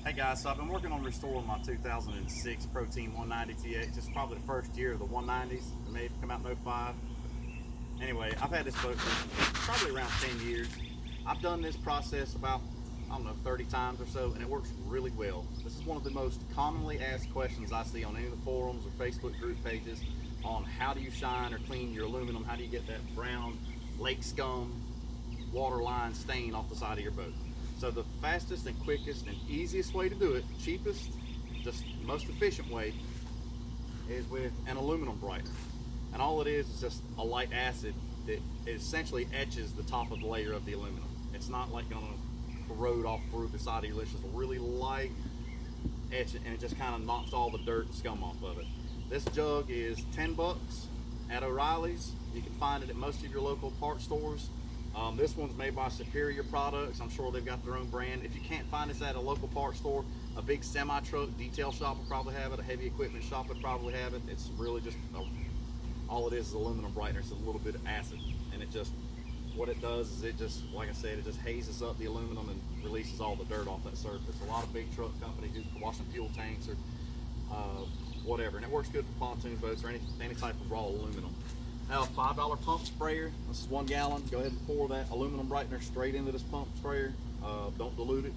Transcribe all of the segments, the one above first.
Hey guys, so I've been working on restoring my 2006 Pro Team 190 TX. It's probably the first year of the 190s. It made come out in '05. Anyway, I've had this boat for probably around 10 years. I've done this process about, I don't know, 30 times or so, and it works really well. This is one of the most commonly asked questions I see on any of the forums or Facebook group pages on how do you shine or clean your aluminum, how do you get that brown lake scum water line stain off the side of your boat. So the fastest and quickest and easiest way to do it, cheapest, just most efficient way, is with an aluminum brightener. And all it is just a light acid that essentially etches the top of the layer of the aluminum. It's not like gonna corrode off through the side of your list. It's a really light etch, and it just kind of knocks all the dirt and scum off of it. This jug is 10 bucks at O'Reilly's. You can find it at most of your local parts stores. This one's made by Superior Products. I'm sure they've got their own brand. If you can't find this at a local parts store, a big semi-truck detail shop will probably have it. A heavy equipment shop would probably have it. It's really just, all it is aluminum brightener. It's a little bit of acid. And it just, what it does is it just, like I said, it just hazes up the aluminum and releases all the dirt off that surface. A lot of big truck companies do washing fuel tanks or whatever. And it works good for pontoon boats or any type of raw aluminum. Now, a $5 pump sprayer. This is 1 gallon. Go ahead and pour that aluminum brightener straight into this pump sprayer. Don't dilute it.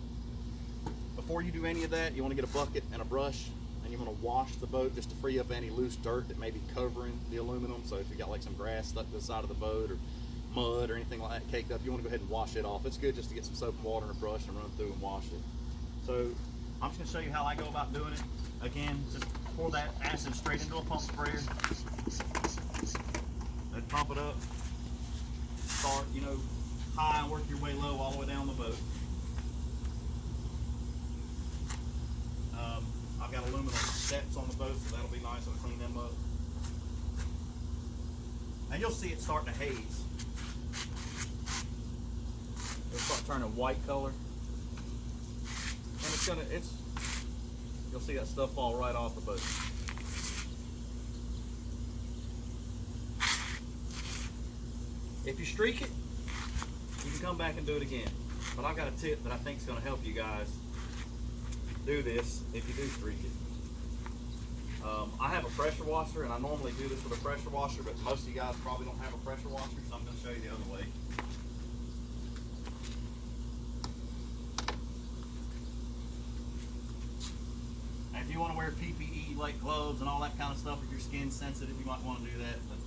Before you do any of that, you want to get a bucket and a brush, and you want to wash the boat just to free up any loose dirt that may be covering the aluminum. So if you got like some grass stuck to the side of the boat or mud or anything like that caked up, you want to go ahead and wash it off. It's good just to get some soap and water and a brush and run through and wash it. So I'm just going to show you how I go about doing it. Again, just pour that acid straight into a pump sprayer. Then pump it up. Start, high and work your way low all the way down the boat. I've got aluminum steps on the boat, so that'll be nice. I'll clean them up. And you'll see it starting to haze. It'll start turning white color. And you'll see that stuff fall right off the boat. If you streak it, you can come back and do it again. But I've got a tip that I think is going to help you guys do this if you do streak it. I have a pressure washer, and I normally do this with a pressure washer, but most of you guys probably don't have a pressure washer, so I'm going to show you the other way. And if you want to wear PPE like gloves and all that kind of stuff, if your skin's sensitive, you might want to do that. But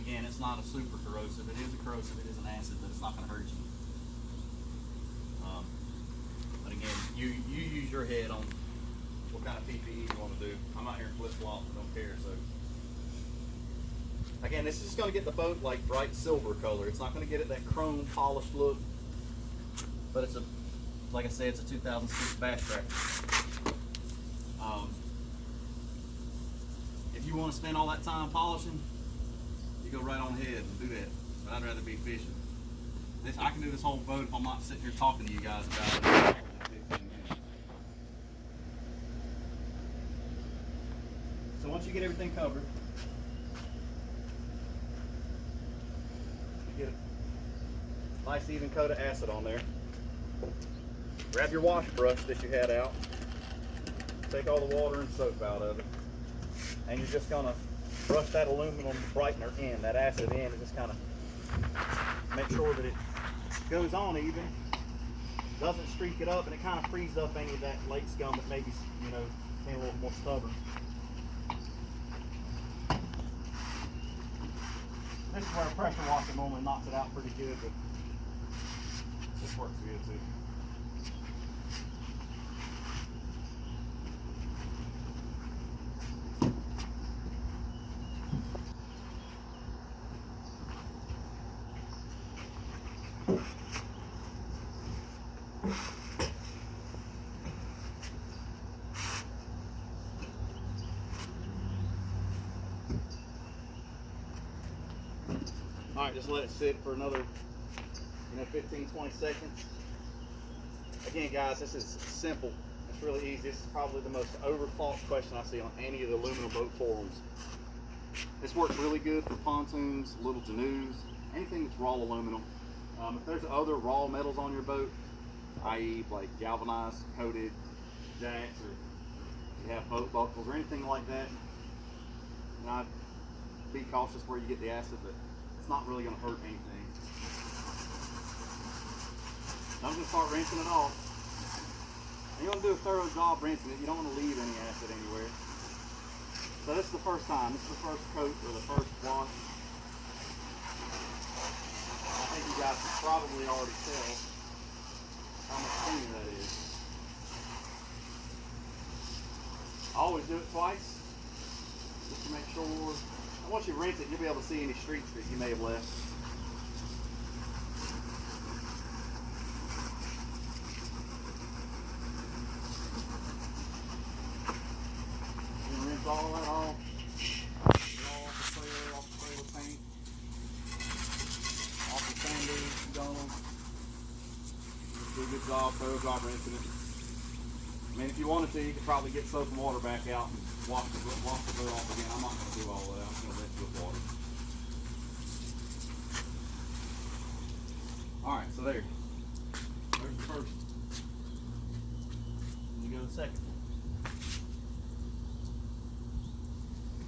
again, it's not a super corrosive. It is a corrosive, it is an acid, but it's not going to hurt you. But again, you use your head on what kind of PPE you want to do. I'm out here in flip-flops, I don't care. So again, this is just going to get the boat like bright silver color. It's not going to get it that chrome polished look, but it's like I said, it's a 2006 Bass Track. If you want to spend all that time polishing, you go right on ahead and do that. But I'd rather be fishing. I can do this whole boat if I'm not sitting here talking to you guys about it. So once you get everything covered, you get a nice even coat of acid on there. Grab your wash brush that you had out. Take all the water and soap out of it. And you're just gonna brush that aluminum brightener in, that acid in, and just kind of make sure that it goes on even, doesn't streak it up, and it kind of frees up any of that lake scum that maybe, being a little more stubborn. This is where a pressure washer normally knocks it out pretty good, but this works good too. All right, just let it sit for another, 15, 20 seconds. Again, guys, this is simple. It's really easy. This is probably the most overthought question I see on any of the aluminum boat forums. This works really good for pontoons, little canoes, anything that's raw aluminum. If there's other raw metals on your boat, i.e. like galvanized, coated, jacks or you have boat buckles or anything like that, I'd be cautious where you get the acid, but it's not really going to hurt anything. I'm going to start rinsing it off. And you want to do a thorough job rinsing it. You don't want to leave any acid anywhere. So this is the first time. This is the first coat or the first wash. I think you guys can probably already tell how much cleaner that is. I always do it twice, just to make sure. And once you rinse it, you'll be able to see any streaks that you may have left. Rinse all that off. Get all off the trailer paint, off the sanders, gunnels. Do a good job, thorough job rinsing it. I mean, if you wanted to, you could probably get soap and water back out and wash the boat off again. I'm not going to do all that. I'm just going to rinse it with water. All right, so there's the first. You go to the second.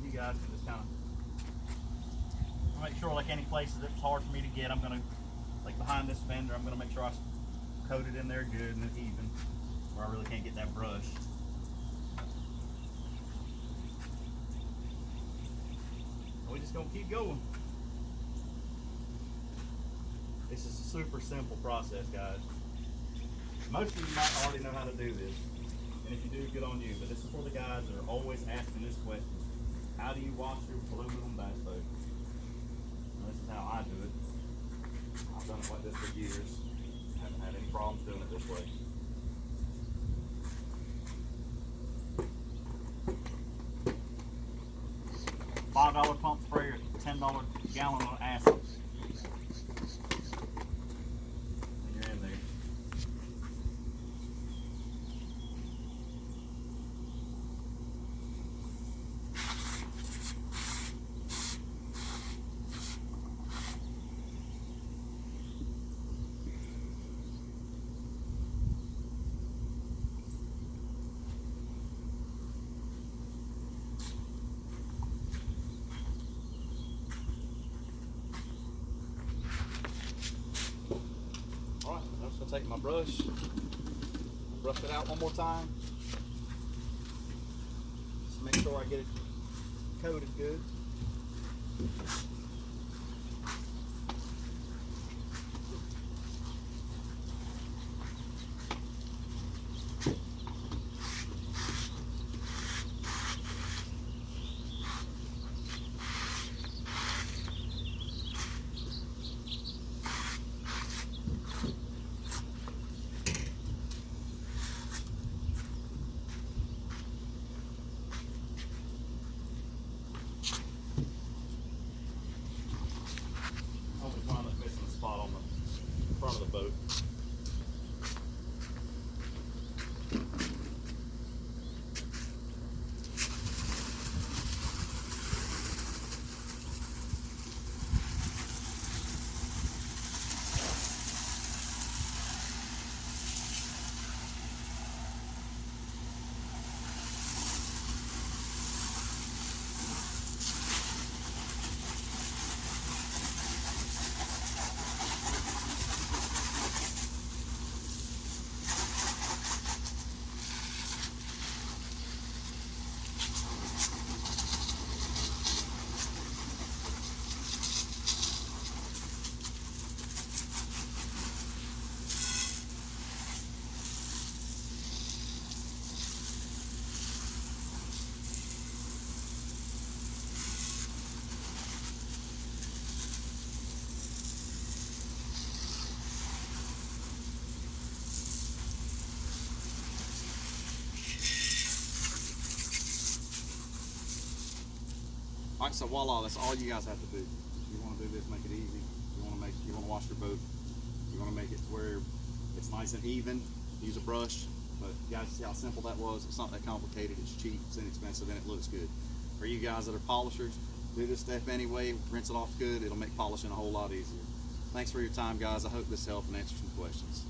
You guys can just kind of make sure, like any places that was hard for me to get, I'm going to, like behind this fender, I'm going to make sure I coat it in there good and even, where I really can't get that brush. We're just going to keep going. This is a super simple process, guys. Most of you might already know how to do this, and if you do, good on you, but this is for the guys that are always asking this question. How do you wash your aluminum bass boat? This is how I do it. I've done it like this for years. Haven't had any problems doing it this way. $5 pump sprayer, $10 gallon of acid. And you're in there. Take my brush it out one more time. Just make sure I get it coated good. Front of the boat. Alright, so voila, that's all you guys have to do. If you want to do this, make it easy. You want to wash your boat. You want to make it to where it's nice and even. Use a brush. But you guys see how simple that was? It's not that complicated. It's cheap, it's inexpensive, and it looks good. For you guys that are polishers, do this step anyway. Rinse it off good. It'll make polishing a whole lot easier. Thanks for your time, guys. I hope this helped and answered some questions.